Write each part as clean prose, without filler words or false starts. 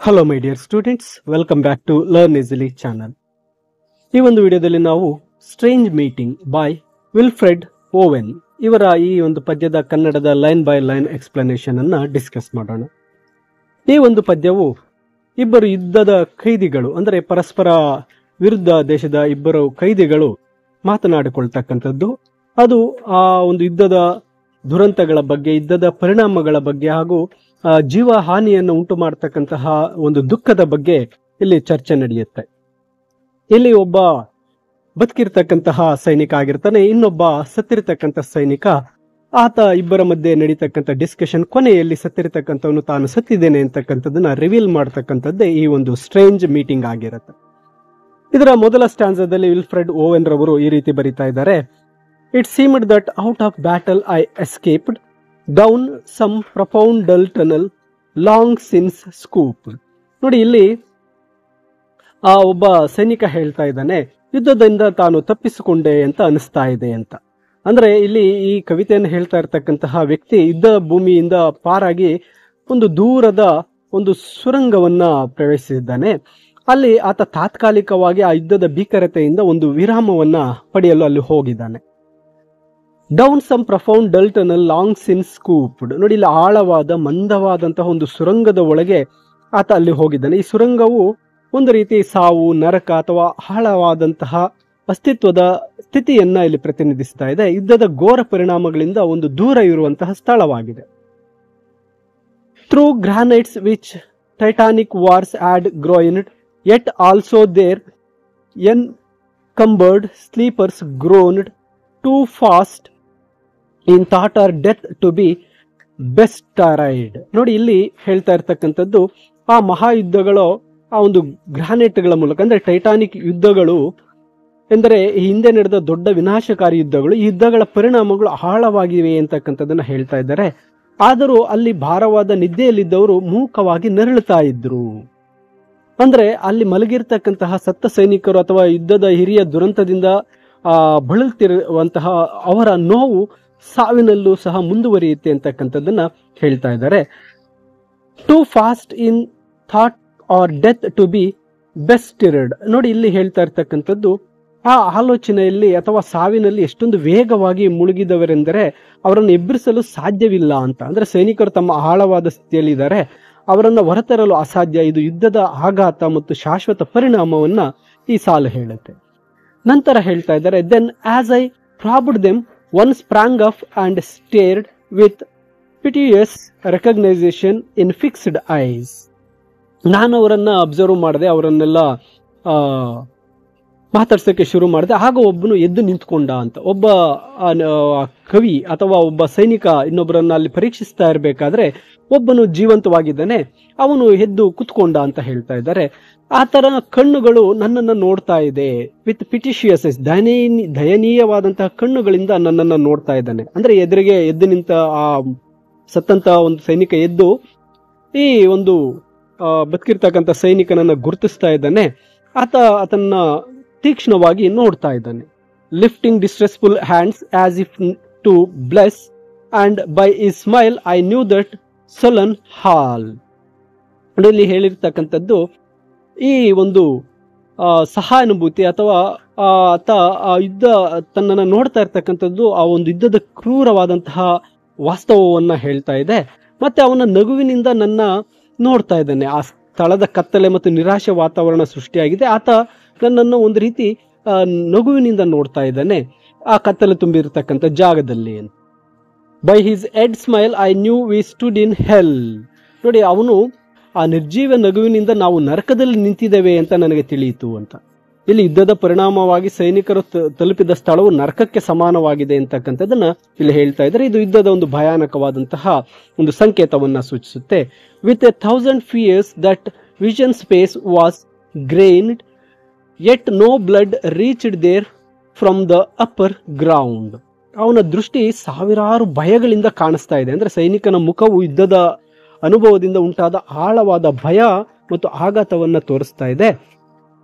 Hello my dear students, welcome back to learn easily channel. ಈ ಒಂದು ವಿಡಿಯೋದಲ್ಲಿ ನಾವು strange meeting by Wilfred Owen ಇವರ ಈ ಒಂದು ಪದ್ಯದ ಕನ್ನಡದ ಲೈನ್ ಬೈ ಲೈನ್ ಎಕ್ಸ್ಪ್ಲನೇಷನ್ ಅನ್ನ ಡಿಸ್ಕಸ್ ಮಾಡೋಣ. ಈ ಒಂದು ಪದ್ಯವು ಇಬ್ಬರು ಯುದ್ಧದ ಖೈದಿಗಳು, ಅಂದರೆ ಪರಸ್ಪರ ವಿರುದ್ಧ ದೇಶದ ಇಬ್ಬರು ಖೈದಿಗಳು ಮಾತನಾಡಿಕೊಳ್ತಕ್ಕಂಥದ್ದು. ಅದು ಆ ಒಂದು ಯುದ್ಧದ ದುರಂತಗಳ ಬಗ್ಗೆ, ಯುದ್ಧದ ಪರಿಣಾಮಗಳ ಬಗ್ಗೆ ಹಾಗೂ ಜೀವ ಹಾನಿಯನ್ನು ಉಂಟು ಮಾಡತಕ್ಕಂತಹ ಒಂದು ದುಃಖದ ಬಗ್ಗೆ ಇಲ್ಲಿ ಚರ್ಚೆ ನಡೆಯುತ್ತೆ. ಇಲ್ಲಿ ಒಬ್ಬ ಬದುಕಿರ್ತಕ್ಕಂತಹ ಸೈನಿಕ ಆಗಿರ್ತಾನೆ, ಇನ್ನೊಬ್ಬ ಸತ್ತಿರ್ತಕ್ಕಂಥ ಸೈನಿಕ. ಆತ ಇಬ್ಬರ ಮಧ್ಯೆ ನಡೀತಕ್ಕಂಥ ಡಿಸ್ಕಷನ್ ಕೊನೆಯಲ್ಲಿ ಸತ್ತಿರ್ತಕ್ಕಂಥವನು ತಾನು ಸತ್ತಿದ್ದೇನೆ ಅಂತಕ್ಕಂಥದ್ದನ್ನ ರಿವೀಲ್ ಮಾಡ್ತಕ್ಕಂಥದ್ದೇ ಈ ಒಂದು ಸ್ಟ್ರೇಂಜ್ ಮೀಟಿಂಗ್ ಆಗಿರುತ್ತೆ. ಇದರ ಮೊದಲ ಸ್ಟ್ಯಾನ್ಸದಲ್ಲಿ ವಿಲ್ಫ್ರೆಡ್ ಓವೆನ್ ರವರು ಈ ರೀತಿ ಬರೀತಾ ಇದ್ದಾರೆ: it seemed that out of battle I escaped down some profound dull tunnel long since scoop. ನೋಡಿ, ಇಲ್ಲಿ ಆ ಒಬ್ಬ ಸೈನಿಕ ಹೇಳ್ತಾ ಇದ್ದಾನೆ, ಯುದ್ಧದಿಂದ ತಾನು ತಪ್ಪಿಸಿಕೊಂಡೆ ಅಂತ ಅನಿಸ್ತಾ ಇದೆ ಅಂತ. ಅಂದ್ರೆ ಇಲ್ಲಿ ಈ ಕವಿತೆಯನ್ನು ಹೇಳ್ತಾ ಇರ್ತಕ್ಕಂತಹ ವ್ಯಕ್ತಿ ಯುದ್ಧ ಭೂಮಿಯಿಂದ ಪಾರಾಗಿ ಒಂದು ದೂರದ ಒಂದು ಸುರಂಗವನ್ನ ಪ್ರವೇಶಿಸಿದ್ದಾನೆ. ಅಲ್ಲಿ ಆತ ತಾತ್ಕಾಲಿಕವಾಗಿ ಆ ಯುದ್ಧದ ಭೀಕರತೆಯಿಂದ ಒಂದು ವಿರಾಮವನ್ನ ಪಡೆಯಲು ಅಲ್ಲಿ ಹೋಗಿದ್ದಾನೆ. Down some profound dull tunnel long since scooped. ನೋಡಿ, ಇಲ್ಲಿ ಆಳವಾದ ಮಂದವಾದಂತಹ ಒಂದು ಸುರಂಗದ ಒಳಗೆ ಆತ ಅಲ್ಲಿ ಹೋಗಿದ್ದಾನೆ. ಈ ಸುರಂಗವು ಒಂದು ರೀತಿ ಸಾವು, ನರಕ ಅಥವಾ ಆಳವಾದಂತಹ ಅಸ್ತಿತ್ವದ ಸ್ಥಿತಿಯನ್ನ ಇಲ್ಲಿ ಪ್ರತಿನಿಧಿಸ್ತಾ ಇದೆ. ಯುದ್ಧದ ಘೋರ ಪರಿಣಾಮಗಳಿಂದ ಒಂದು ದೂರ ಇರುವಂತಹ ಸ್ಥಳವಾಗಿದೆ. Through granites which titanic wars had groined yet also there encumbered sleepers groaned too fast in thought or death to be bestirred. ನೋಡಿ, ಇಲ್ಲಿ ಹೇಳ್ತಾ ಇರ್ತಕ್ಕಂಥದ್ದು ಆ ಮಹಾಯುದ್ಧಗಳು ಆ ಒಂದು ಗ್ರಾನೈಟ್ಗಳ ಮೂಲಕ, ಅಂದ್ರೆ ಟೈಟಾನಿಕ್ ಯುದ್ಧಗಳು ಎಂದರೆ ಈ ಹಿಂದೆ ನಡೆದ ದೊಡ್ಡ ವಿನಾಶಕಾರಿ ಯುದ್ಧಗಳು, ಈ ಯುದ್ಧಗಳ ಪರಿಣಾಮಗಳು ಆಳವಾಗಿವೆ ಅಂತಕ್ಕಂಥದ್ದನ್ನ ಹೇಳ್ತಾ ಇದ್ದಾರೆ. ಆದರೂ ಅಲ್ಲಿ ಭಾರವಾದ ನಿದ್ದೆಯಲ್ಲಿದ್ದವರು ಮೂಕವಾಗಿ ನರಳುತ್ತಾ ಇದ್ರು. ಅಂದ್ರೆ ಅಲ್ಲಿ ಮಲಗಿರ್ತಕ್ಕಂತಹ ಸತ್ತ ಸೈನಿಕರು ಅಥವಾ ಯುದ್ಧದ ಹಿರಿಯ ದುರಂತದಿಂದ ಬಳಲ್ತಿರುವಂತಹ ಅವರ ನೋವು ಸಾವಿನಲ್ಲೂ ಸಹ ಮುಂದುವರಿಯುತ್ತೆ ಅಂತಕ್ಕಂಥದ್ದನ್ನ ಹೇಳ್ತಾ ಇದ್ದಾರೆ. Too fast in thought or death to be bestirred. ನೋಡಿ, ಇಲ್ಲಿ ಹೇಳ್ತಾ ಇರ್ತಕ್ಕಂಥದ್ದು ಆ ಆಲೋಚನೆಯಲ್ಲಿ ಅಥವಾ ಸಾವಿನಲ್ಲಿ ಎಷ್ಟೊಂದು ವೇಗವಾಗಿ ಮುಳುಗಿದವರೆಂದರೆ ಅವರನ್ನು ಎಬ್ಬರಿಸಲು ಸಾಧ್ಯವಿಲ್ಲ ಅಂತ. ಅಂದ್ರೆ ಸೈನಿಕರು ತಮ್ಮ ಆಳವಾದ ಸ್ಥಿತಿಯಲ್ಲಿ ಇದ್ದಾರೆ, ಅವರನ್ನು ಹೊರತರಲು ಅಸಾಧ್ಯ. ಇದು ಯುದ್ಧದ ಆಘಾತ ಮತ್ತು ಶಾಶ್ವತ ಪರಿಣಾಮವನ್ನ ಈ ಸಾಲು ಹೇಳುತ್ತೆ. ನಂತರ ಹೇಳ್ತಾ ಇದ್ದಾರೆ, then as I probed them one sprang up and stared with piteous recognition in fixed eyes. ನಾನು ಅವರನ್ನ ಅಬ್ಸರ್ವ್ ಮಾಡಿದೆ, ಅವರನ್ನೆಲ್ಲ ಮಾತಾಡ್ಸೋಕೆ ಶುರು ಮಾಡಿದೆ. ಆಗ ಒಬ್ಬನು ಎದ್ದು ನಿಂತ್ಕೊಂಡ ಅಂತ. ಒಬ್ಬ ಕವಿ ಅಥವಾ ಒಬ್ಬ ಸೈನಿಕ ಇನ್ನೊಬ್ಬರನ್ನ ಅಲ್ಲಿ ಪರೀಕ್ಷಿಸ್ತಾ ಇರಬೇಕಾದ್ರೆ ಒಬ್ಬನು ಜೀವಂತವಾಗಿದ್ದಾನೆ, ಅವನು ಎದ್ದು ಕುತ್ಕೊಂಡ ಅಂತ ಹೇಳ್ತಾ ಇದ್ದಾರೆ. ಆ ತರ ಕಣ್ಣುಗಳು ನನ್ನನ್ನು ನೋಡ್ತಾ ಇದೆ. ವಿತ್ ಪಿಟಿಷಿಯಸ್, ದಯನೀಯವಾದಂತಹ ಕಣ್ಣುಗಳಿಂದ ನನ್ನನ್ನು ನೋಡ್ತಾ ಇದ್ದಾನೆ. ಅಂದ್ರೆ ಎದುರಿಗೆ ಎದ್ದು ನಿಂತ ಆ ಸತ್ತಂತ ಒಂದು ಸೈನಿಕ ಎದ್ದು ಈ ಒಂದು ಬದುಕಿರ್ತಕ್ಕಂಥ ಸೈನಿಕನನ್ನ ಗುರುತಿಸ್ತಾ ಇದ್ದಾನೆ. ಆತನ್ನ ತೀಕ್ಷ್ಣವಾಗಿ ನೋಡ್ತಾ ಇದ್ದಾನೆ. Lifting distressful hands as if to bless and by his smile I knew that sullen hall. ಇಲ್ಲಿ ಹೇಳಿರ್ತಕ್ಕಂಥದ್ದು ಈ ಒಂದು ಸಹಾನುಭೂತಿ ಅಥವಾ ಆತ ಆ ಯುದ್ಧ ತನ್ನನ್ನು ನೋಡ್ತಾ ಇರ್ತಕ್ಕಂಥದ್ದು ಆ ಒಂದು ಯುದ್ಧದ ಕ್ರೂರವಾದಂತಹ ವಾಸ್ತವವನ್ನ ಹೇಳ್ತಾ ಇದೆ. ಮತ್ತೆ ಅವನ ನಗುವಿನಿಂದ ನನ್ನ ನೋಡ್ತಾ ಇದ್ದಾನೆ. ಆ ಸ್ಥಳದ ಕತ್ತಲೆ ಮತ್ತು ನಿರಾಶೆ ವಾತಾವರಣ ಸೃಷ್ಟಿಯಾಗಿದೆ. ಆತ ನನ್ನನ್ನು ಒಂದು ರೀತಿ ನಗುವಿನಿಂದ ನೋಡ್ತಾ ಇದ್ದಾನೆ ಆ ಕತ್ತಲೆ ತುಂಬಿರ್ತಕ್ಕಂಥ ಜಾಗದಲ್ಲಿ. By his dead smile I knew we stood in hell. ನೋಡಿ, ಅವನು ಆ ನಿರ್ಜೀವ ನಗುವಿನಿಂದ ನಾವು ನರಕದಲ್ಲಿ ನಿಂತಿದ್ದೇವೆ ಅಂತ ನನಗೆ ತಿಳಿಯಿತು ಅಂತ. ಇಲ್ಲಿ ಯುದ್ಧದ ಪರಿಣಾಮವಾಗಿ ಸೈನಿಕರು ತಲುಪಿದ ಸ್ಥಳವು ನರಕಕ್ಕೆ ಸಮಾನವಾಗಿದೆ ಅಂತಕ್ಕಂಥದ್ದನ್ನ ಇಲ್ಲಿ ಹೇಳ್ತಾ ಇದ್ದಾರೆ. ಇದು ಯುದ್ಧದ ಒಂದು ಭಯಾನಕವಾದಂತಹ ಒಂದು ಸಂಕೇತವನ್ನ ಸೂಚಿಸುತ್ತೆ. With 1,000 fears that vision space was grained yet no blood reached there from the upper ground. ಅವನ ದೃಷ್ಟಿ ಸಾವಿರಾರು ಭಯಗಳಿಂದ ಕಾಣಿಸ್ತಾ ಇದೆ. ಅಂದ್ರೆ ಸೈನಿಕನ ಮುಖವು ಯುದ್ಧದ ಅನುಭವದಿಂದ ಉಂಟಾದ ಆಳವಾದ ಭಯ ಮತ್ತು ಆಘಾತವನ್ನ ತೋರಿಸ್ತಾ ಇದೆ.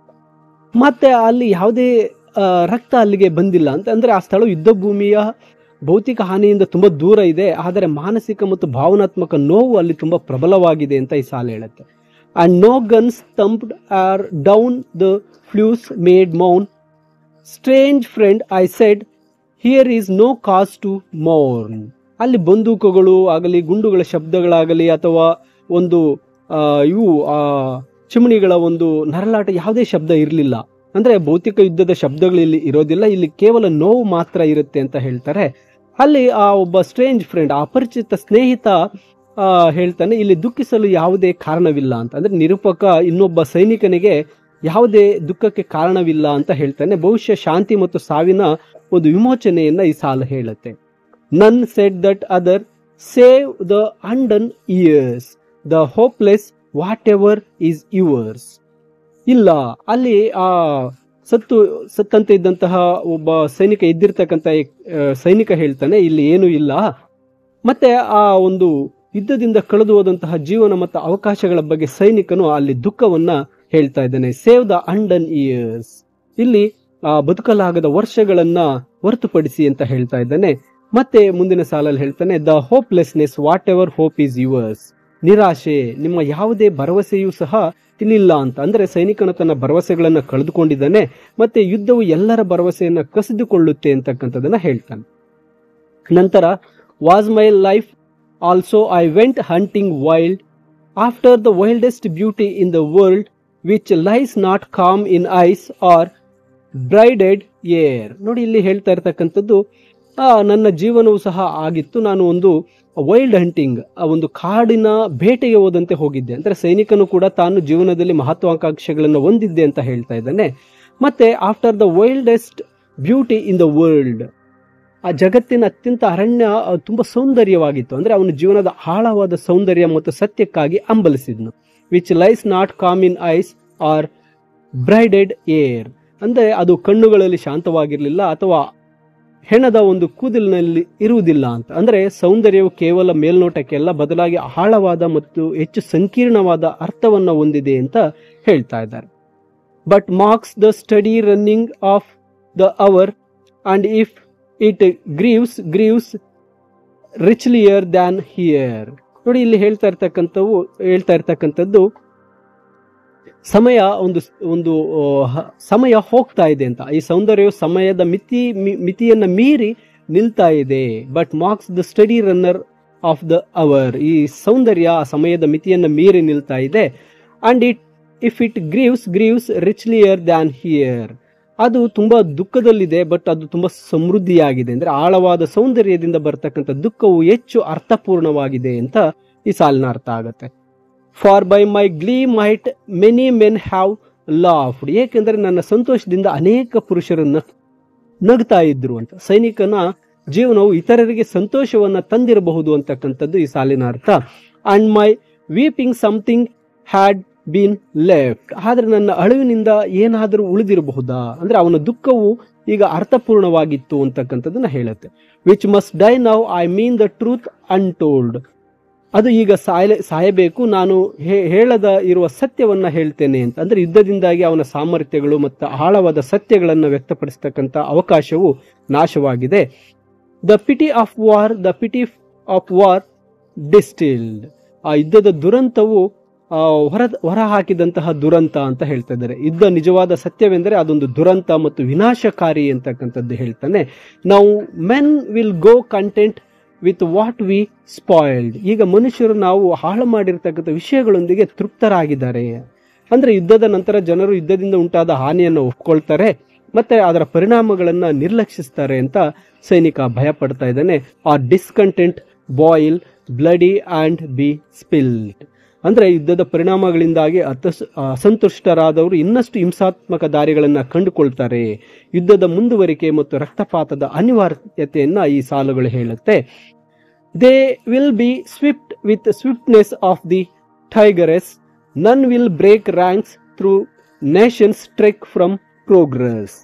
ಮತ್ತೆ ಅಲ್ಲಿ ಯಾವುದೇ ರಕ್ತ ಅಲ್ಲಿಗೆ ಬಂದಿಲ್ಲ ಅಂತ. ಅಂದ್ರೆ ಆ ಸ್ಥಳ ಯುದ್ಧ ಭೂಮಿಯ ಭೌತಿಕ ಹಾನಿಯಿಂದ ತುಂಬಾ ದೂರ ಇದೆ, ಆದರೆ ಮಾನಸಿಕ ಮತ್ತು ಭಾವನಾತ್ಮಕ ನೋವು ಅಲ್ಲಿ ತುಂಬಾ ಪ್ರಬಲವಾಗಿದೆ ಅಂತ ಈ ಸಾಲು ಹೇಳುತ್ತೆ. and no guns thumped or down the flues made moan. Strange friend, I said, here is no cause to mourn. ಅಲ್ಲಿ ಬಂದೂಕುಗಳು ಆಗಲಿ, ಗುಂಡುಗಳ ಶಬ್ದಗಳಾಗಲಿ, ಅಥವಾ ಒಂದು ಇವು ಚಿಮಣಿಗಳ ಒಂದು ನರಳಾಟ, ಯಾವುದೇ ಶಬ್ದ ಇರಲಿಲ್ಲ. ಅಂದ್ರೆ ಭೌತಿಕ ಯುದ್ಧದ ಶಬ್ದಗಳು ಇಲ್ಲಿ ಇರೋದಿಲ್ಲ, ಇಲ್ಲಿ ಕೇವಲ ನೋವು ಮಾತ್ರ ಇರುತ್ತೆ ಅಂತ ಹೇಳ್ತಾರೆ. ಅಲ್ಲಿ ಆ ಒಬ್ಬ ಸ್ಟ್ರೇಂಜ್ ಫ್ರೆಂಡ್, ಅಪರಿಚಿತ ಸ್ನೇಹಿತ ಹೇಳ್ತಾನೆ, ಇಲ್ಲಿ ದುಃಖಿಸಲು ಯಾವುದೇ ಕಾರಣವಿಲ್ಲ ಅಂತ. ಅಂದ್ರೆ ನಿರೂಪಕ ಇನ್ನೊಬ್ಬ ಸೈನಿಕನಿಗೆ ಯಾವುದೇ ದುಃಖಕ್ಕೆ ಕಾರಣವಿಲ್ಲ ಅಂತ ಹೇಳ್ತಾನೆ. ಬಹುಶಃ ಶಾಂತಿ ಮತ್ತು ಸಾವಿನ ಒಂದು ವಿಮೋಚನೆಯನ್ನ ಈ ಸಾಲು ಹೇಳುತ್ತೆ. ನನ್ said that other, save the undone years, the hopeless what ever is yours. ಇಲ್ಲ, ಅಲ್ಲಿ ಆ ಸತ್ತಂತೆ ಇದ್ದಂತಹ ಒಬ್ಬ ಸೈನಿಕ, ಎದ್ದಿರ್ತಕ್ಕಂಥ ಸೈನಿಕ ಹೇಳ್ತಾನೆ, ಇಲ್ಲಿ ಏನೂ ಇಲ್ಲ. ಮತ್ತೆ ಆ ಒಂದು ಯುದ್ಧದಿಂದ ಕಳೆದು ಹೋದಂತಹ ಜೀವನ ಮತ್ತು ಅವಕಾಶಗಳ ಬಗ್ಗೆ ಸೈನಿಕನು ಅಲ್ಲಿ ದುಃಖವನ್ನ ಹೇಳ್ತಾ ಇದ್ದಾನೆ. ಸೇವ್ ದ ಅಂಡನ್ ಇಯರ್ಸ್, ಇಲ್ಲಿ ಬದುಕಲಾಗದ ವರ್ಷಗಳನ್ನ ಹೊರತುಪಡಿಸಿ ಅಂತ ಹೇಳ್ತಾ ಇದ್ದಾನೆ. ಮತ್ತೆ ಮುಂದಿನ ಸಾಲಲ್ಲಿ ಹೇಳ್ತಾನೆ, the hopelessness what ever hope is yours, ನಿರಾಶೆ, ನಿಮ್ಮ ಯಾವುದೇ ಭರವಸೆಯೂ ಸಹ ಇಲ್ಲಿಲ್ಲ ಅಂತ. ಅಂದ್ರೆ ಸೈನಿಕನು ತನ್ನ ಭರವಸೆಗಳನ್ನ ಕಳೆದುಕೊಂಡಿದ್ದಾನೆ, ಮತ್ತೆ ಯುದ್ಧವು ಎಲ್ಲರ ಭರವಸೆಯನ್ನ ಕಸಿದುಕೊಳ್ಳುತ್ತೆ ಅಂತಕ್ಕಂಥದನ್ನ ಹೇಳ್ತಾನೆ. ನಂತರ, was my life also I went hunting wild after the wildest beauty in the world which lies not calm in eyes or braided hair. ನೋಡಿ, ಇಲ್ಲಿ ಹೇಳ್ತಾ ಇರ್ತಕ್ಕಂಥದ್ದು, ನನ್ನ ಜೀವನವೂ ಸಹ ಆಗಿತ್ತು, ನಾನು ಒಂದು ವೈಲ್ಡ್ ಹಂಟಿಂಗ್, ಒಂದು ಕಾಡಿನ ಬೇಟೆಗೆ ಹೋದಂತೆ ಹೋಗಿದ್ದೆ. ಅಂದ್ರೆ ಸೈನಿಕನು ಕೂಡ ತಾನು ಜೀವನದಲ್ಲಿ ಮಹತ್ವಾಕಾಂಕ್ಷೆಗಳನ್ನು ಹೊಂದಿದ್ದೆ ಅಂತ ಹೇಳ್ತಾ ಇದ್ದಾನೆ. ಮತ್ತೆ after the wildest beauty in the world, ಆ ಜಗತ್ತಿನ ಅತ್ಯಂತ ಅರಣ್ಯ ತುಂಬಾ ಸೌಂದರ್ಯವಾಗಿತ್ತು. ಅಂದ್ರೆ ಅವನ ಜೀವನದ ಆಳವಾದ ಸೌಂದರ್ಯ ಮತ್ತು ಸತ್ಯಕ್ಕಾಗಿ ಹಂಬಲಿಸಿದ್ನು. Which lies not calm in eyes or braided hair, ಅಂದ್ರೆ ಅದು ಕಣ್ಣುಗಳಲ್ಲಿ ಶಾಂತವಾಗಿರ್ಲಿಲ್ಲ ಅಥವಾ ಹೆಣದ ಒಂದು ಕೂದಲಿನಲ್ಲಿ ಇರುವುದಿಲ್ಲ ಅಂತ. ಅಂದ್ರೆ ಸೌಂದರ್ಯವು ಕೇವಲ ಮೇಲ್ನೋಟಕ್ಕೆಲ್ಲ, ಬದಲಾಗಿ ಆಳವಾದ ಮತ್ತು ಹೆಚ್ಚು ಸಂಕೀರ್ಣವಾದ ಅರ್ಥವನ್ನ ಹೊಂದಿದೆ ಅಂತ ಹೇಳ್ತಾ ಇದ್ದಾರೆ. But mocks the steady running of the hour and if it grieves richlier than here. ನೋಡಿ, ಇಲ್ಲಿ ಹೇಳ್ತಾ ಇರ್ತಕ್ಕಂಥದ್ದು ಸಮಯ ಒಂದು ಸಮಯ ಹೋಗ್ತಾ ಇದೆ ಅಂತ. ಈ ಸೌಂದರ್ಯವು ಸಮಯದ ಮಿತಿಯನ್ನ ಮೀರಿ ನಿಲ್ತಾ ಇದೆ. But mocks the steady runner of the hour, ಈ ಸೌಂದರ್ಯ ಸಮಯದ ಮಿತಿಯನ್ನ ಮೀರಿ ನಿಲ್ತಾ ಇದೆ. And if it grieves richlier than here, ಅದು ತುಂಬಾ ದುಃಖದಲ್ಲಿದೆ, ಬಟ್ ಅದು ತುಂಬಾ ಸಮೃದ್ಧಿಯಾಗಿದೆ. ಅಂದ್ರೆ ಆಳವಾದ ಸೌಂದರ್ಯದಿಂದ ಬರ್ತಕ್ಕಂಥ ದುಃಖವು ಹೆಚ್ಚು ಅರ್ಥಪೂರ್ಣವಾಗಿದೆ ಅಂತ ಈ ಸಾಲಿನ ಅರ್ಥ ಆಗುತ್ತೆ. For by my glee might many men have laughed, ಏಕೆಂದರೆ ನನ್ನ ಸಂತೋಷದಿಂದ ಅನೇಕ ಪುರುಷರನ್ನ ನಗ್ತಾ ಇದ್ರು ಅಂತ. ಸೈನಿಕನ ಜೀವನವು ಇತರರಿಗೆ ಸಂತೋಷವನ್ನ ತಂದಿರಬಹುದು ಅಂತಕ್ಕಂಥದ್ದು ಈ ಸಾಲಿನ ಅರ್ಥ. And my weeping something had been left, ಆದ್ರೆ ನನ್ನ ಅಳುವಿನಿಂದ ಏನಾದರೂ ಉಳಿದಿರಬಹುದಾ, ಅಂದ್ರೆ ಅವನ ದುಃಖವು ಈಗ ಅರ್ಥಪೂರ್ಣವಾಗಿತ್ತು ಅಂತಕ್ಕಂಥದ್ದನ್ನ ಹೇಳುತ್ತೆ. Which must die now, I mean the truth untold, ಅದು ಈಗ ಸಾಯಬೇಕು, ನಾನು ಹೇಳದ ಇರುವ ಸತ್ಯವನ್ನ ಹೇಳ್ತೇನೆ ಅಂತ. ಅಂದ್ರೆ ಯುದ್ಧದಿಂದಾಗಿ ಅವನ ಸಾಮರ್ಥ್ಯಗಳು ಮತ್ತು ಆಳವಾದ ಸತ್ಯಗಳನ್ನು ವ್ಯಕ್ತಪಡಿಸತಕ್ಕಂಥ ಅವಕಾಶವು ನಾಶವಾಗಿದೆ. The pity of war distilled, ಆ ಯುದ್ಧದ ದುರಂತವು ಹೊರ ಹಾಕಿದಂತಹ ದುರಂತ ಅಂತ ಹೇಳ್ತಾ ಇದ್ದಾರೆ. ಯುದ್ಧ ನಿಜವಾದ ಸತ್ಯವೆಂದರೆ ಅದೊಂದು ದುರಂತ ಮತ್ತು ವಿನಾಶಕಾರಿ ಅಂತಕ್ಕಂಥದ್ದು ಹೇಳ್ತಾನೆ. ನಾವು men will go content with what we spoiled, ಈಗ ಮನುಷ್ಯರು ನಾವು ಹಾಳು ಮಾಡಿರ್ತಕ್ಕಂಥ ವಿಷಯಗಳೊಂದಿಗೆ ತೃಪ್ತರಾಗಿದ್ದಾರೆ. ಅಂದ್ರೆ ಯುದ್ಧದ ನಂತರ ಜನರು ಯುದ್ಧದಿಂದ ಉಂಟಾದ ಹಾನಿಯನ್ನು ಒಪ್ಕೊಳ್ತಾರೆ ಮತ್ತೆ ಅದರ ಪರಿಣಾಮಗಳನ್ನ ನಿರ್ಲಕ್ಷಿಸ್ತಾರೆ ಅಂತ ಸೈನಿಕ ಭಯ ಪಡ್ತಾ ಇದ್ದಾನೆ. Or discontent boil bloody and be spilled, ಅಂದ್ರೆ ಯುದ್ಧದ ಪರಿಣಾಮಗಳಿಂದಾಗಿ ಅಸಂತುಷ್ಟರಾದವರು ಇನ್ನಷ್ಟು ಹಿಂಸಾತ್ಮಕ ದಾರಿಗಳನ್ನ ಕಂಡುಕೊಳ್ತಾರೆ. ಯುದ್ಧದ ಮುಂದುವರಿಕೆ ಮತ್ತು ರಕ್ತಪಾತದ ಅನಿವಾರ್ಯತೆಯನ್ನ ಈ ಸಾಲುಗಳು ಹೇಳುತ್ತೆ. They will be swift with swiftness of the tigress, none will break ranks through nations trek from progress.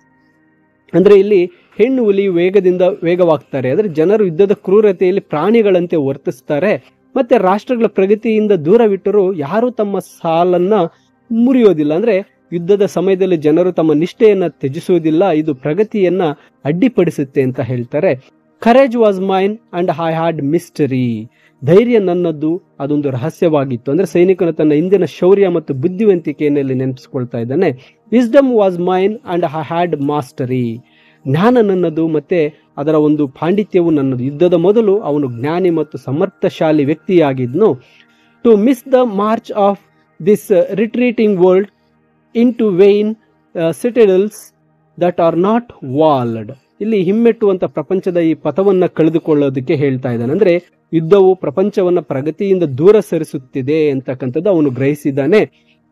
ಅಂದ್ರೆ ಇಲ್ಲಿ ಹೆಣ್ಣು ಹುಲಿ ವೇಗವಾಗ್ತಾರೆ, ಅಂದ್ರೆ ಜನರು ಯುದ್ಧದ ಕ್ರೂರತೆಯಲ್ಲಿ ಪ್ರಾಣಿಗಳಂತೆ ವರ್ತಿಸ್ತಾರೆ. ಮತ್ತೆ ರಾಷ್ಟ್ರಗಳ ಪ್ರಗತಿಯಿಂದ ದೂರವಿಟ್ಟರು ಯಾರು ತಮ್ಮ ಸಾಲನ್ನ ಮುರಿಯೋದಿಲ್ಲ. ಅಂದ್ರೆ ಯುದ್ಧದ ಸಮಯದಲ್ಲಿ ಜನರು ತಮ್ಮ ನಿಷ್ಠೆಯನ್ನ ತ್ಯಜಿಸುವುದಿಲ್ಲ, ಇದು ಪ್ರಗತಿಯನ್ನ ಅಡ್ಡಿಪಡಿಸುತ್ತೆ ಅಂತ ಹೇಳ್ತಾರೆ. Courage was main and I had mystery, ಧೈರ್ಯ ನನ್ನದ್ದು ಅದೊಂದು ರಹಸ್ಯವಾಗಿತ್ತು. ಅಂದ್ರೆ ಸೈನಿಕನು ತನ್ನ ಹಿಂದಿನ ಶೌರ್ಯ ಮತ್ತು ಬುದ್ಧಿವಂತಿಕೆಯಲ್ಲಿ ನೆನಪಿಸ್ಕೊಳ್ತಾ ಇದ್ದಾನೆ. Wisdom was main and I had mastery. ಜ್ಞಾನ ನನ್ನದು ಮತ್ತೆ ಅದರ ಒಂದು ಪಾಂಡಿತ್ಯವು ನನ್ನದು. ಯುದ್ಧದ ಮೊದಲು ಅವನು ಜ್ಞಾನಿ ಮತ್ತು ಸಮರ್ಥಶಾಲಿ ವ್ಯಕ್ತಿಯಾಗಿದ್ನು. To miss the march of this retreating world into vain citadels that are not walled. ಇಲ್ಲಿ ಹಿಮ್ಮೆಟ್ಟುವಂತ ಪ್ರಪಂಚದ ಈ ಪಥವನ್ನ ಕಳೆದುಕೊಳ್ಳೋದಕ್ಕೆ ಹೇಳ್ತಾ ಇದ್ದಾನೆ. ಅಂದ್ರೆ ಯುದ್ಧವು ಪ್ರಪಂಚವನ್ನ ಪ್ರಗತಿಯಿಂದ ದೂರ ಸರಿಸುತ್ತಿದೆ ಅಂತಕ್ಕಂಥದ್ದು ಅವನು ಗ್ರಹಿಸಿದ್ದಾನೆ.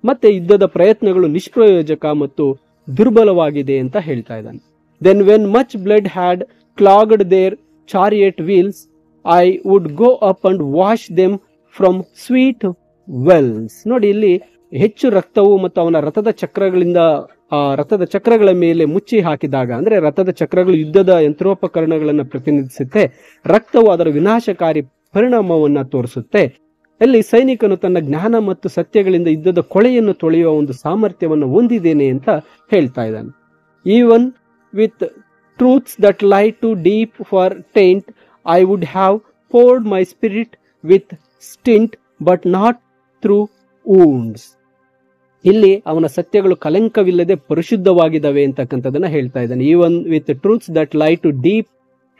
ಮತ್ತೆ ಯುದ್ಧದ ಪ್ರಯತ್ನಗಳು ನಿಷ್ಪ್ರಯೋಜಕ ಮತ್ತು ದುರ್ಬಲವಾಗಿದೆ ಅಂತ ಹೇಳ್ತಾ ಇದ್ದಾನೆ. Then when much blood had clogged their chariot wheels I would go up and wash them from sweet wells. ನೋಡಿ, ಇಲ್ಲಿ ಹೆಚ್ಚು ರಕ್ತವು ಮತ್ತು ಅವನ ರಥದ ಚಕ್ರಗಳ ಮೇಲೆ ಮುಚ್ಚಿ ಹಾಕಿದಾಗ, ಅಂದ್ರೆ ರಥದ ಚಕ್ರಗಳು ಯುದ್ಧದ ಯಂತ್ರೋಪಕರಣಗಳನ್ನು ಪ್ರತಿನಿಧಿಸುತ್ತೆ. ರಕ್ತವು ಅದರ ವಿನಾಶಕಾರಿ ಪರಿಣಾಮವನ್ನ ತೋರಿಸುತ್ತೆ. ಅಲ್ಲಿ ಸೈನಿಕನು ತನ್ನ ಜ್ಞಾನ ಮತ್ತು ಸತ್ಯಗಳಿಂದ ಯುದ್ಧದ ಕೊಳೆಯನ್ನು ತೊಳೆಯುವ ಒಂದು ಸಾಮರ್ಥ್ಯವನ್ನು ಹೊಂದಿದ್ದೇನೆ ಅಂತ ಹೇಳ್ತಾ ಇದ್ದಾನೆ. Even with truths that lie too deep for taint I would have poured my spirit with stint but not through wounds. ಇಲ್ಲಿ ಅವನ ಸತ್ಯಗಳು ಕಲಂಕವಿಲ್ಲದೆ ಪರಿಶುದ್ಧವಾಗಿದ್ದಾವೆ ಅಂತಕ್ಕಂಥದನ್ನ ಹೇಳ್ತಾ ಇದ್ದಾನೆ. Even with truths that lie too deep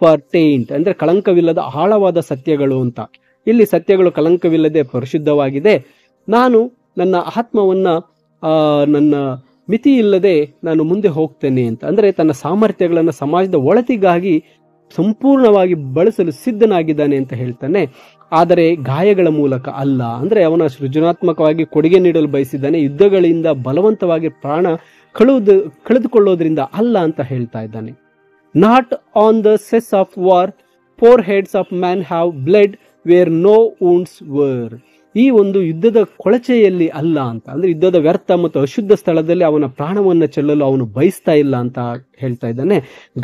for taint, ಅಂದ್ರೆ ಕಳಂಕವಿಲ್ಲದ ಆಳವಾದ ಸತ್ಯಗಳು ಅಂತ. ಇಲ್ಲಿ ಸತ್ಯಗಳು ಕಲಂಕವಿಲ್ಲದೆ ಪರಿಶುದ್ಧವಾಗಿದೆ. ನಾನು ನನ್ನ ಆತ್ಮವನ್ನ ನನ್ನ ಮಿತಿ ಇಲ್ಲದೆ ನಾನು ಮುಂದೆ ಹೋಗ್ತೇನೆ ಅಂತ. ಅಂದ್ರೆ ತನ್ನ ಸಾಮರ್ಥ್ಯಗಳನ್ನು ಸಮಾಜದ ಒಳತಿಗಾಗಿ ಸಂಪೂರ್ಣವಾಗಿ ಬಳಸಲು ಸಿದ್ಧನಾಗಿದ್ದಾನೆ ಅಂತ ಹೇಳ್ತಾನೆ. ಆದರೆ ಗಾಯಗಳ ಮೂಲಕ ಅಲ್ಲ. ಅಂದ್ರೆ ಅವನ ಸೃಜನಾತ್ಮಕವಾಗಿ ಕೊಡುಗೆ ನೀಡಲು ಬಯಸಿದ್ದಾನೆ, ಯುದ್ಧಗಳಿಂದ ಬಲವಂತವಾಗಿ ಪ್ರಾಣ ಕಳೆದುಕೊಳ್ಳೋದ್ರಿಂದ ಅಲ್ಲ ಅಂತ ಹೇಳ್ತಾ ಇದ್ದಾನೆ. Not on the cess of war foreheads of man have blood where no wounds were. ಈ ಒಂದು ಯುದ್ಧದ ಕೊಳಚೆಯಲ್ಲಿ ಅಲ್ಲ ಅಂತ. ಅಂದ್ರೆ ಯುದ್ಧದ ವ್ಯರ್ಥ ಮತ್ತು ಅಶುದ್ಧ ಸ್ಥಳದಲ್ಲಿ ಅವನ ಪ್ರಾಣವನ್ನು ಚೆಲ್ಲಲು ಅವನು ಬಯಸ್ತಾ ಇಲ್ಲ ಅಂತ ಹೇಳ್ತಾ ಇದ್ದಾನೆ.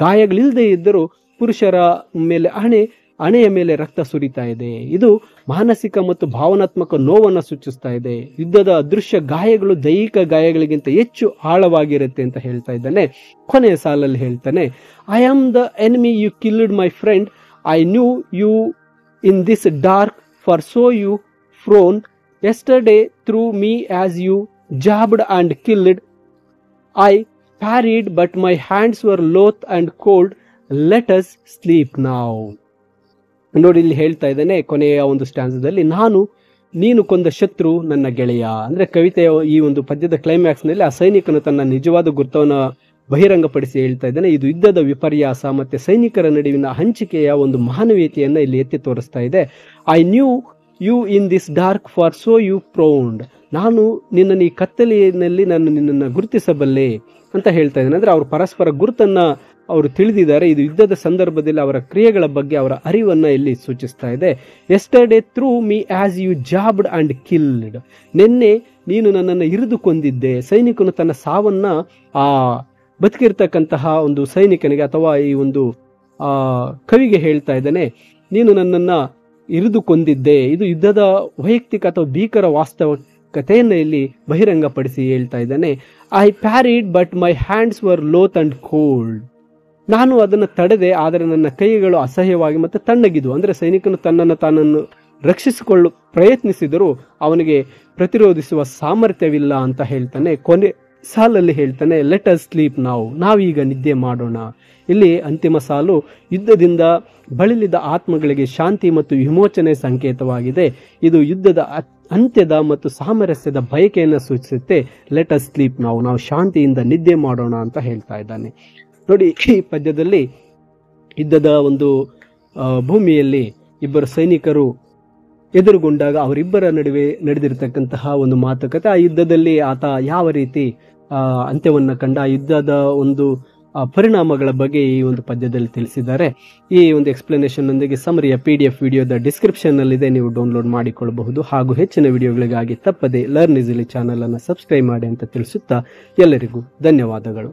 ಗಾಯಗಳಿಲ್ಲದೆ ಇದ್ದರೂ ಪುರುಷರ ಮೇಲೆ ಹಣೆಯ ಮೇಲೆ ರಕ್ತ ಸುರಿತಾ ಇದೆ. ಇದು ಮಾನಸಿಕ ಮತ್ತು ಭಾವನಾತ್ಮಕ ನೋವನ್ನು ಸೂಚಿಸ್ತಾ ಇದೆ. ಯುದ್ಧದ ಅದೃಶ್ಯ ಗಾಯಗಳು ದೈಹಿಕ ಗಾಯಗಳಿಗಿಂತ ಹೆಚ್ಚು ಆಳವಾಗಿರುತ್ತೆ ಅಂತ ಹೇಳ್ತಾ ಇದ್ದಾನೆ. ಕೊನೆಯ ಸಾಲಲ್ಲಿ ಹೇಳ್ತಾನೆ, I am the enemy you killed my friend, I knew you in this dark for so you frowned yesterday through me as you jabbed and killed. I parried but my hands were loath and cold. Let us sleep now. ನೋಡಿ, ಇಲ್ಲಿ ಹೇಳ್ತಾ ಇದ್ದಾನೆ ಕೊನೆಯ ಒಂದು ಸ್ಟ್ಯಾನ್ಸದಲ್ಲಿ, ನೀನು ಕೊಂದ ಶತ್ರು ನನ್ನ ಗೆಳೆಯ. ಅಂದ್ರೆ ಕವಿತೆಯ ಈ ಒಂದು ಪದ್ಯದ ಕ್ಲೈಮ್ಯಾಕ್ಸ್ ನಲ್ಲಿ ಆ ಸೈನಿಕನು ತನ್ನ ನಿಜವಾದ ಗುರುತವನ್ನು ಬಹಿರಂಗಪಡಿಸಿ ಹೇಳ್ತಾ ಇದ್ದಾನೆ. ಇದು ಯುದ್ಧದ ವಿಪರ್ಯಾಸ ಮತ್ತೆ ಸೈನಿಕರ ನಡುವಿನ ಹಂಚಿಕೆಯ ಒಂದು ಮಾನವೀಯತೆಯನ್ನ ಇಲ್ಲಿ ಎತ್ತಿ ತೋರಿಸ್ತಾ ಇದೆ. I knew you in this dark for so you frowned. ನಾನು ನಿನ್ನ ಈ ಕತ್ತಲೆಯಲ್ಲಿ ನಾನು ನಿನ್ನನ್ನು ಗುರುತಿಸಬಲ್ಲೆ ಅಂತ ಹೇಳ್ತಾ ಇದ್ದೇನೆ. ಅಂದ್ರೆ ಅವರು ಪರಸ್ಪರ ಗುರುತನ್ನ ಅವರು ತಿಳಿದಿದ್ದಾರೆ. ಇದು ಯುದ್ಧದ ಸಂದರ್ಭದಲ್ಲಿ ಅವರ ಕ್ರಿಯೆಗಳ ಬಗ್ಗೆ ಅವರ ಅರಿವನ್ನ ಇಲ್ಲಿ ಸೂಚಿಸ್ತಾ ಇದೆ. Yesterday through me as you jabbed and killed. ನಿನ್ನೆ ನೀನು ನನ್ನನ್ನು ಇರಿದು ಕೊಂದಿದ್ದೆ. ಸೈನಿಕನು ತನ್ನ ಸಾವನ್ನ ಬದುಕಿರ್ತಕ್ಕಂತಹ ಒಂದು ಸೈನಿಕನಿಗೆ ಅಥವಾ ಈ ಒಂದು ಕವಿಗೆ ಹೇಳ್ತಾ ಇದ್ದಾನೆ, ನೀನು ನನ್ನನ್ನ ಇರಿದು ಕೊಂದಿದ್ದೆ. ಇದು ಯುದ್ಧದ ವೈಯಕ್ತಿಕ ಅಥವಾ ಭೀಕರ ವಾಸ್ತವಿಕತೆಯನ್ನು ಇಲ್ಲಿ ಬಹಿರಂಗಪಡಿಸಿ ಹೇಳ್ತಾ ಇದ್ದಾನೆ. I parried but my hands were loath and cold. ನಾನು ಅದನ್ನು ತಡೆದೆ, ಆದರೆ ನನ್ನ ಕೈಗಳು ಅಸಹ್ಯವಾಗಿ ಮತ್ತೆ ತಣ್ಣಗಿದ್ವು. ಅಂದ್ರೆ ಸೈನಿಕನು ತಾನನ್ನು ರಕ್ಷಿಸಿಕೊಳ್ಳಲು ಪ್ರಯತ್ನಿಸಿದರೂ ಅವನಿಗೆ ಪ್ರತಿರೋಧಿಸುವ ಸಾಮರ್ಥ್ಯವಿಲ್ಲ ಅಂತ ಹೇಳ್ತಾನೆ. ಕೊನೆ ಸಾಲಲ್ಲಿ ಹೇಳ್ತಾನೆ, ಲೆಟ್ ಅಸ್ ಸ್ಲೀಪ್ ನಾವೀಗ ನಿದ್ದೆ ಮಾಡೋಣ. ಇಲ್ಲಿ ಅಂತಿಮ ಸಾಲು ಯುದ್ಧದಿಂದ ಬಳಲಿದ ಆತ್ಮಗಳಿಗೆ ಶಾಂತಿ ಮತ್ತು ವಿಮೋಚನೆ ಸಂಕೇತವಾಗಿದೆ. ಇದು ಯುದ್ಧದ ಅಂತ್ಯದ ಮತ್ತು ಸಾಮರಸ್ಯದ ಬಯಕೆಯನ್ನು ಸೂಚಿಸುತ್ತೆ. ಲೆಟ್ ಅಸ್ ಸ್ಲೀಪ್ ನಾವು ಶಾಂತಿಯಿಂದ ನಿದ್ದೆ ಮಾಡೋಣ ಅಂತ ಹೇಳ್ತಾ ಇದ್ದಾನೆ. ನೋಡಿ, ಈ ಪದ್ಯದಲ್ಲಿ ಯುದ್ಧದ ಒಂದು ಭೂಮಿಯಲ್ಲಿ ಇಬ್ಬರು ಸೈನಿಕರು ಎದುರುಗೊಂಡಾಗ ಅವರಿಬ್ಬರ ನಡುವೆ ನಡೆದಿರತಕ್ಕಂತಹ ಒಂದು ಮಾತುಕತೆ, ಆ ಯುದ್ಧದಲ್ಲಿ ಆತ ಯಾವ ರೀತಿ ಅಂತ್ಯವನ್ನ ಕಂಡ, ಯುದ್ಧದ ಒಂದು ಪರಿಣಾಮಗಳ ಬಗ್ಗೆ ಈ ಒಂದು ಪದ್ಯದಲ್ಲಿ ತಿಳಿಸಿದ್ದಾರೆ. ಈ ಒಂದು ಎಕ್ಸ್ಪ್ಲನೇಷನ್ ನೊಂದಿಗೆ ಸಮರಿಯ PDF ವಿಡಿಯೋದ ಡಿಸ್ಕ್ರಿಪ್ಷನ್ ನಲ್ಲಿದೆ, ನೀವು ಡೌನ್ಲೋಡ್ ಮಾಡಿಕೊಳ್ಳಬಹುದು. ಹಾಗೂ ಹೆಚ್ಚಿನ ವಿಡಿಯೋಗಳಿಗಾಗಿ ತಪ್ಪದೆ ಲರ್ನ್ ಈಸಿಲಿ ಚಾನಲ್ ಅನ್ನು ಸಬ್ಸ್ಕ್ರೈಬ್ ಮಾಡಿ ಅಂತ ತಿಳಿಸುತ್ತಾ ಎಲ್ಲರಿಗೂ ಧನ್ಯವಾದಗಳು.